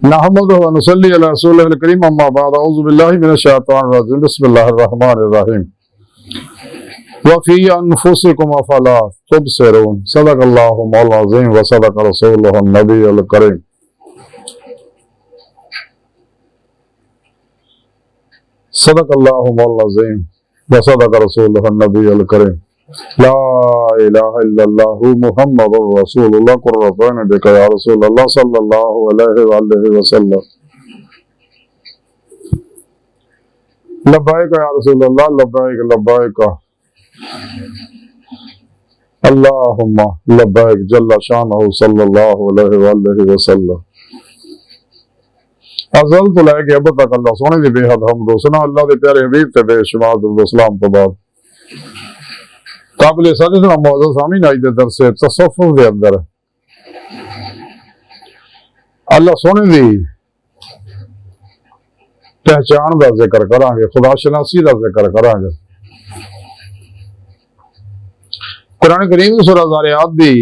नहमदुहु व नुसल्ली अला रसूलिहिल करीम अम्मा बाद अऊज़ु बिल्लाहि मिनश शैतानिर रजीम बिस्मिल्लाहिर रहमानिर रहीम व फी अनफुसिकुम अफला तुबसिरून सदक़ल्लाहु मौलाना अज़ीम व सदक़ रसूलुहुन नबियुल करीम। सदक़ल्लाहु मौलाना अज़ीम व सदक़ रसूलुहुन नबियुल करीम। ला इलाहा इल्लल्लाहु मुहम्मदुर रसूलुल्लाह कुर्रतुन बिका या रसूलल्लाह सल्लल्लाहु अलैहि वसल्लम। लब्बैक या रसूलल्लाह लब्बैक लब्बैक अल्लाहुम्मा लब्बैक जल्ल शानहु सल्लल्लाहु अलैहि वसल्लम। अज़ल तो लैके अब तक अल्लाह सोने दी बेहद हमद सुना अल्लाह दे प्यारे हबीब ते बेशुमार दुरूद सलाम तो बाद काबिल सदर मौजूद सामीन आज दे दरस तसव्वुफ दे अंदर अल्लाह सोने दी पहचान का जिक्र करांगे, खुदा शनासी का जिक्र करांगे। कुरान करीम सूरह ज़ारियात दी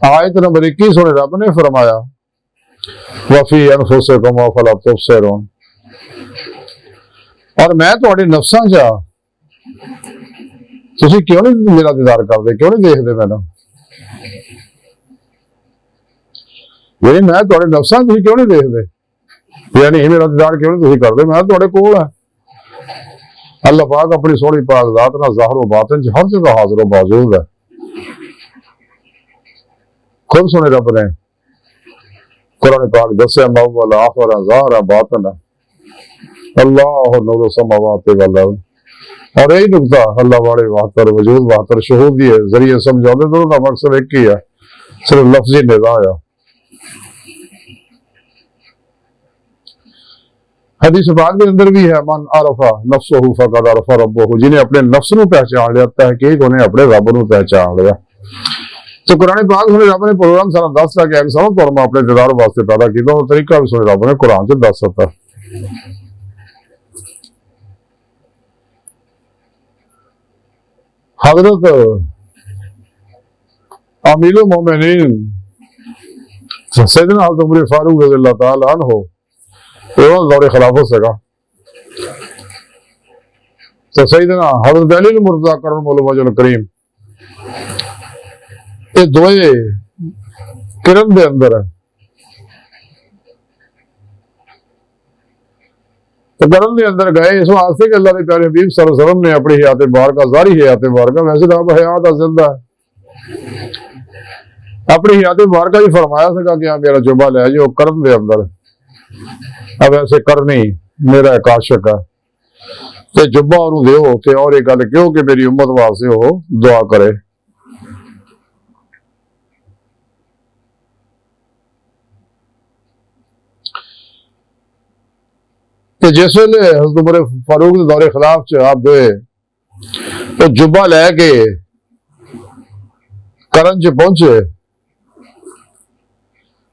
आयत नंबर 21 में रब ने फरमाया वफी अनफुसिकुम अफला तुबसिरून, और मैं तुहाडे नफ्सां च तुसीं क्यों नहीं मेरा दीदार करदे, क्यों नहीं देखदे मैनूं। यानी मैं तुहाडे नफ्सां तुसीं क्यों नहीं देखदे, यानी मेरा दीदार क्यों नहीं तुसीं करदे, मैं तुहाडे कोल है। अल्लाह पाक अपनी सोहनी पाक ज़ात नाल ज़ाहिर व बातिन च हर जगह हाज़िर व मौजूद है। खुद सुने रब ने कुरान पाक दस्या मअव्वल आखिर ज़ाहिर बातिन अल्लाहु नूरु समावाति वल अर्ज़, और यही नुकता अल्लाह वाले वाहतर वजूद वाहतर शहूदी है जरिए समझाने दोनों का मकसद एक ही है, सिर्फ लफ्जी निदा है। हदीस पाक के अंदर भी है मन अरफा नफ्सहु फक़द अरफा रब्बहु, जिन्हें अपने नफ्स को पहचान लिया तहकीक उन्हें अपने रब को पहचान लिया। तो कुरान पाक सुने रब ने प्रोग्राम सारा दस तक एक समझ पर मैं अपने दीदार वास्ते पैदा किया, और तरीका भी सुने रब ने कुरान च दस सकता। हजरत अमीरुल मोमिनीन सैयदना हज़रत उमर फारूक रज़ियल्लाहु ताला अन्हु एवं दौरे खिलाफत सेगा, तो सैयदना हज़रत अली मुर्तज़ा करमुल्लाहु वजहुल करीम ये दोए किरण दे अंदर है। तो किरण दे अंदर गए इस वास्ते कि अल्लाह के प्यारे हबीब सल्लल्लाहु अलैहि वसल्लम ने अपनी हयात मुबारका जारी हयात मुबारका, वैसे तो अब हयात जिंदा है, अपनी हयात मुबारका ही फरमाया सका कि मेरा जुबा ले जो करन दे अंदर। अब ऐसे करनी मेरा एक आशिक है ते जुबा और दो ते और एक गल क्यों कि मेरी उम्मत वास्ते हो दुआ करे। जिस वेले हज़रत उमर फारूक के दौरे खिलाफ च आप दे तो जुबा लैके करन च पहुंचे,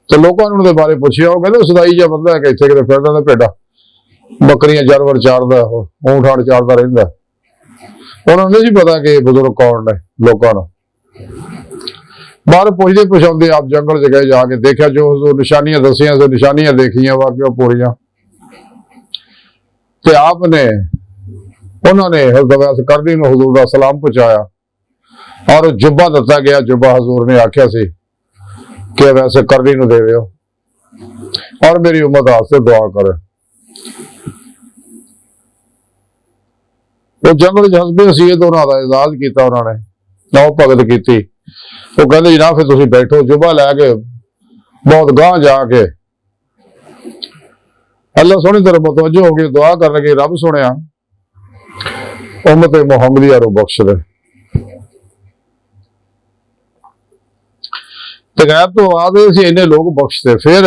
तो लोगों ने उनके बारे पूछा, वो कहते सदाई जा बंदा है कि इतने कितने फिरदा भेडा बकरियां जानवर चारदा ऊंट हाड़ चारदा रहिंदा। उन्होंने नहीं पता कि बुजुर्ग कौन ने। लोगों ने बाहर पुछते पुछाते आप जंगल च गए, जाके देखा जो निशानियां दसिया जो निशानियां देखिया वाकई पूरियां, ते आपने उन्होंने हज़रत करनी नूं हुजूर दा सलाम पहुंचाया और जुब्बा दिता गया। जुब्बा हजूर ने आख्या सी कि वैसे करनी नूं देवो और मेरी उम्मत वास्ते दुआ करे। वो जंगल हसबे हसीयत उन्होंने एजाज किया, उन्होंने नौ भगत की। वो कहते जनाब फिर तुम बैठो, जुब्बा लैके बहुत गांह जाके अल्लाह सोहनी तरफ मुतवज्जो हो गई, दुआ कर लगे रब सुनिया उम्मत मुहम्मदिया रो बख्श दे। गैब तो आदे सी इन्ने लोग बख्शते, फिर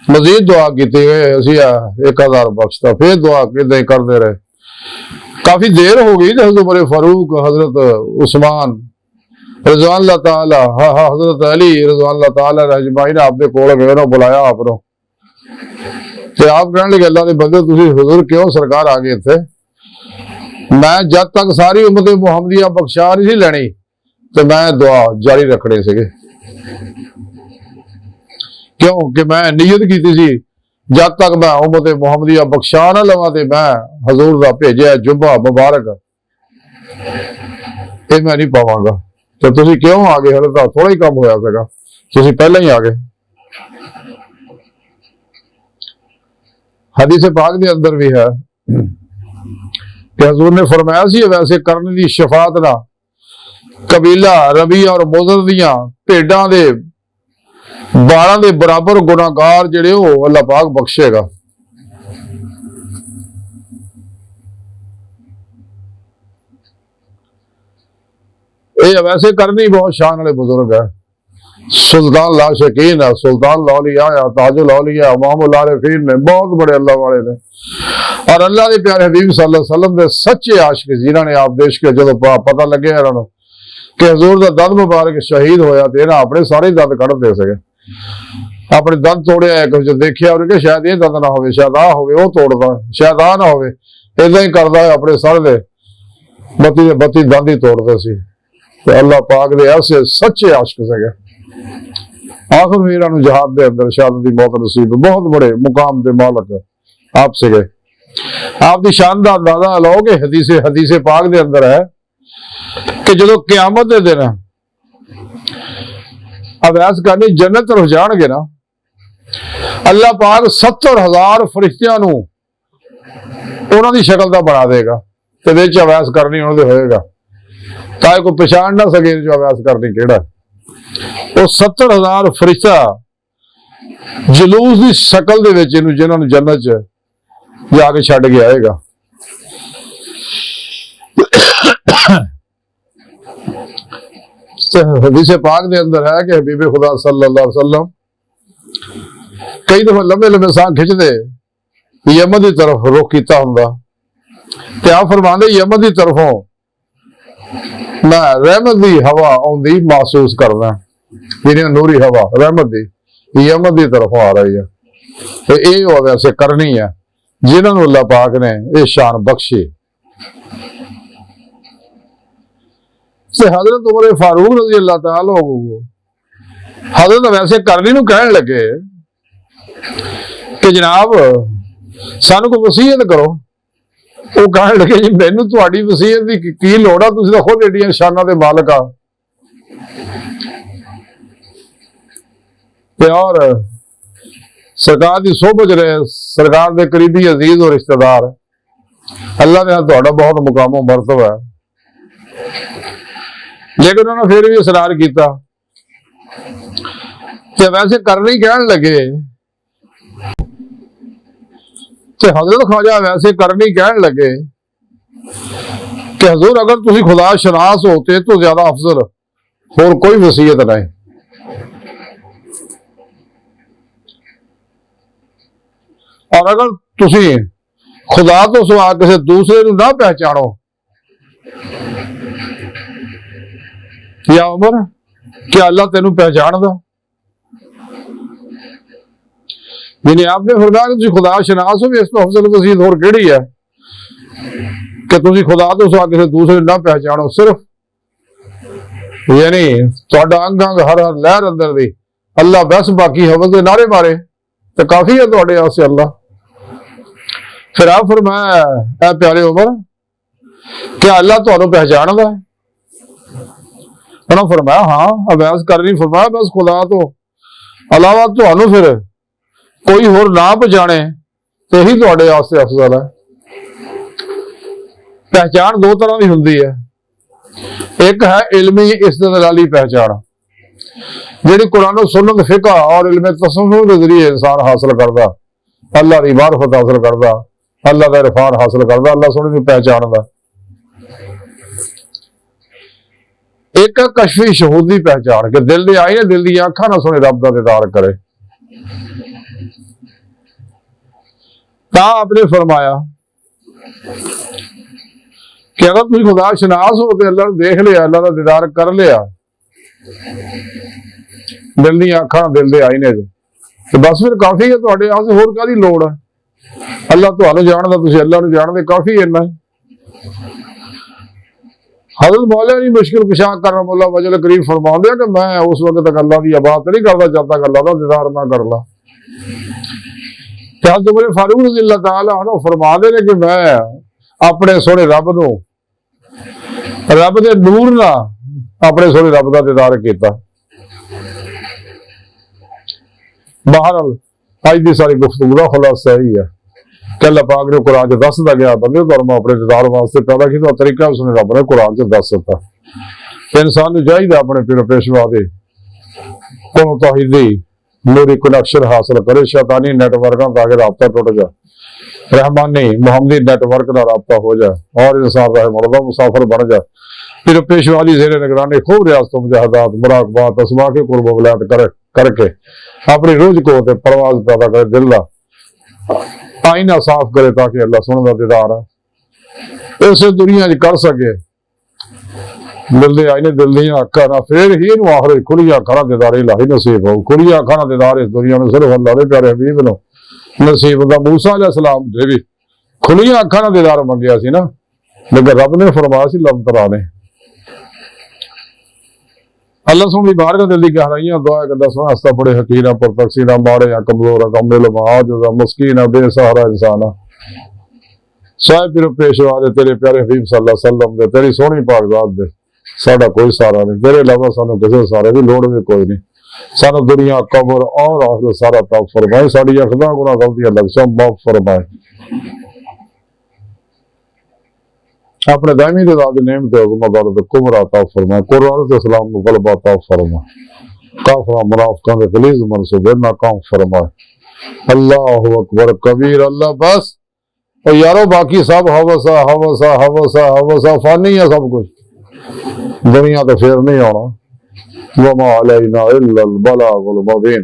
मजीद दुआ की 1000 बख्शता, फिर दुआ कि करते रहे। काफी देर हो गई। हज़रत उमर फारूक, हज़रत उस्मान रज़ियल्लाहु अल्लाह ताला, हज़रत अली रज़ियल्लाहु अल्लाह ताला अजमाइन आपके कोल गए ना, बुलाया आपको ते आप कहने लगे अल्लाह के बंदे तुसीं हुजूर क्यों सरकार आ गए थे। मैं जब तक सारी उम्मत मुहम्मदिया बख्शा नहीं लैनी तो मैं दुआ जारी रखनी सी। क्यों कि मैं नीयत की सी जब तक मैं उम्मत मुहम्मदिया बख्शा ना लवा ते मैं हजूर का भेजा जुब्बा मुबारक ये मैं नहीं पावांगा। तो तुसी क्यों आ गए? हले तो थोड़ा ही काम होया सीगा, तुसी पहले ही आ गए। हदीस पाक के अंदर भी है कि हजूर ने फरमाया सी वैसे करने की शफात ना कबीला रबी और मुजर दियां भेडां दे 12 के बराबर गुनाहगार जिहड़े अल्लाह पाक बख्शेगा। ये वैसे करनी बहुत शान वाले बुजुर्ग है। सुल्तान ला शकीन है, सुल्तान लौलिया है, ताजुल लौलिया, इमामुल आरिफीन ने, बहुत बड़े अल्लाह वाले ने। और अल्लाह के प्यारे हबीब सल्लल्लाहु अलैहि वसल्लम के सच्चे आशिक जिन्होंने आप देश के जो पता लगे इन्होंने कि हजूर का दंद मुबारक शहीद होया तो इन्हें अपने सारे दंद कढ़ते सके, अपने दंद तोड़े कुछ देखिया और शायद ये दंद ना हो, शायद आ हो तोड़ता, शायद आ ना हो, इदा ही करता है अपने सर दे बत्ती दंद ही तोड़ते सी। तो अल्लाह पाक दे ऐसे सच्चे आशिक सके। आखिर में इन्होंने जहाद के अंदर शहादत की मौत नसीब, बहुत बड़े मुकाम के मालक आप सके। आपकी शान का अंदाजा लो कि हदीसे पाक के अंदर है कि जो क्यामत के दिन अवैस करनी जन्नत तरफ जाएंगे ना, अल्लाह पाक 70,000 फरिश्तियां उन्होंने शक्ल का बना देगा तो विच अवैस करनी उन्होंने होएगा ताकि कोई पछाण ना सके जो अवैस करनी केड़ा। वो 70,000 फरिश्ता जलूस की शक्ल के जिन्होंने जन्नत च जाके छड़ के आएगा। हदीस पाक के अंदर है कि हबीब खुदा सल्लल्लाहु अलैहि वसल्लम कई दफा लंबे लंबे साह खिंचते यमन की तरफ रुख किया होंगे ते आप फरमाते यमन की तरफों मैं रहमत की हवा आउंदी महसूस करना, मेरी नूरी हवा रहमत की यमन की तरफों आ रही है। तो ये वैसे करनी है जिन्होंने अल्लाह पाक ने यह शान बख्शी। हजरत उमर फारूक रजी अल्लाह तआला हजरत वैसे करनी नूं कहन लगे कि जनाब सानू कोई वसीयत करो। वो कहन लगे जी मैनू तुहाडी वसीयत की लोड़ आ, तुसीं तां खुद एडियां शानां दे मालक आ। और सरकार की सोहबत रहे, सरकार के करीबी अजीज और रिश्तेदार, अल्लाह ने तुहाडा बहुत मुकाम मरतबा है। लेकिन उन्होंने फिर भी इसरार किया कि वैसे करनी कहन लगे तो हजरत ख्वाजा वैसे करनी कहन लगे कि हजूर अगर तुसी खुदा शनास होते तो ज्यादा अफजल और कोई वसीयत नहीं। और अगर तुसी खुदा तो सिवा किसी दूसरे को ना पहचानो या उमर क्या अल्लाह तेनू पहचानदा? यानी आपने फरमाया कि खुदा शनास हो, इस तो अफजल वसीयत और केड़ी है कि तुसी खुदा तो सिवा किसी दूसरे ना पहचानो। सिर्फ यानी तुहाडा अंग अंग हर हर लहर अंदर दी अल्लाह बस बाकी हवस के नारे मारे तो काफी है तुहाडे वास्ते अल्लाह। फिर आप फरमाया ऐ प्यारे उमर क्या अल्लाह तुहानू पहचानदा है? उन्होंने फरमाया हाँ। अवैस करनी फरमाया बस खुदा तो अलावा तुहानू फिर कोई होर ना पहचाने तो यही तुहाडे वास्ते अफजल है। पहचान दो तरह की हुंदी है, एक है इल्मी इस्तदलाली पहचान जिहड़ी कुरान सुन्नत फिका और इल्म तसव्वुफ के जरिए इंसान हासिल करता, अल्लाह की मारिफत हासिल करता, अल्लाह का इरफान हासिल करता, अल्लाह सोहणे नूं पहचानदा। एक कशफी शहूदी पहचान के दिल दे आई ने दिल दी आंखां ना सुने रब दा दीदार करे। ता आपने फरमाया कि अगर तुम खुदा शनास हो तो अल्लाह देख लिया, अल्लाह का दीदार कर लिया, दिल दी आंखां दिल दे आई ने तो बस फिर काफी है। तुहाडे वास्ते होर काहदी लोड़ है? अल्लाह तुहानू जानदा, तुसीं अल्लाह नूं जानदे, काफी इन्ना है। हजरत मौला नहीं मुश्किल कुशा करना मौला वजल करीब फरमाते कि मैं उस वक्त तक अल्लाह की इबादत नहीं करता जब तक अल्लाह का दीदार ना कर ला। हज़रत उमर फारूक रज़ी अल्लाह तआला अन्हु फरमाते ने कि मैं अपने सोने रब नूं रब दे नूर नाल अपने सोने रब का दीदार किया। बहरहाल अज की सारी गुफ्तगू का खुलासा यही है कि अल्लाह पाक ने कुरान च दसदा गया बंदे तुहानू मैं अपने दीदार वास्ते पैदा किया, तरीका उसने रब ने कुरान च दस दिता। इंसान नूं चाहिए अपने पीर पेशवा दे कोलों तौहीदी नूरी कनैक्शन हासिल करे, शैतानी नेटवर्कों का आगे राबता टुट जाए, रहमानी मुहम्मदी नेटवर्क का राबता हो जाए और इंसान रहे मरदा मुसाफिर बन जाए। फिर पेशवा की ज़ेरे निगरानी खूब रियासत मुजाहदात मुराकबात असमा के कुर्ब वलायत करके अपनी रोज को परवाज पैदा करे, दिल का आईना साफ करे ताकि अल्लाह सुन का दीदार है इस दुनिया च कर सके। दिल दे आईने दिल दी अखा ना फिर ही आखिर खुलिया अखा ना दीदार इलाही नसीब हो। खुलिया अखा ना दीदार इस दुनिया में सिर्फ अल्लाह के प्यारे हबीब नो नसीब होंदा। मूसा अलैहिस्सलाम दे भी खुलिया अखा ना दीदार मंगया सी ना, लेकिन रब ने फरमाया सी लम तराने। अल्लाह सुन भी बाहर का दिल की गहराइयां दुआ करदा सुना हस्ता बड़े हकीर पर तकसीना माड़े या कमजोर कमले लमाज मुस्कीन बेसहारा इंसान साहिब फिर पेशवा दे तेरे प्यारे हबीब सल्लल्लाहु अलैहि वसल्लम दे तेरी सोहनी पाक जात दे साडा कोई सहारा नहीं, तेरे अलावा सानू किसी सहारे की लोड़ भी कोई नहीं। सानू दुनिया कब्र और आखिरत सारा तौफ फरमाए, साडी अखदा गुनाह गलतियां लफ्ज़ां माफ फरमाए, अपने दायमी दे दाद नेमत मदद कुबरा अता फरमाए, कुरान ते इस्लाम नु गलबा अता फरमाए, काफरा मुनाफिकां दे गलीज मनसूबे नाकाम फरमाए। अल्लाहु अकबर कबीर। अल्लाह बस और यारो बाकी सब हवसा हवसा हवसा हवसा फानी है सब कुछ, दुनिया तो फिर नहीं आना। वमा अलैना इल्लल बलागुल मुबीन।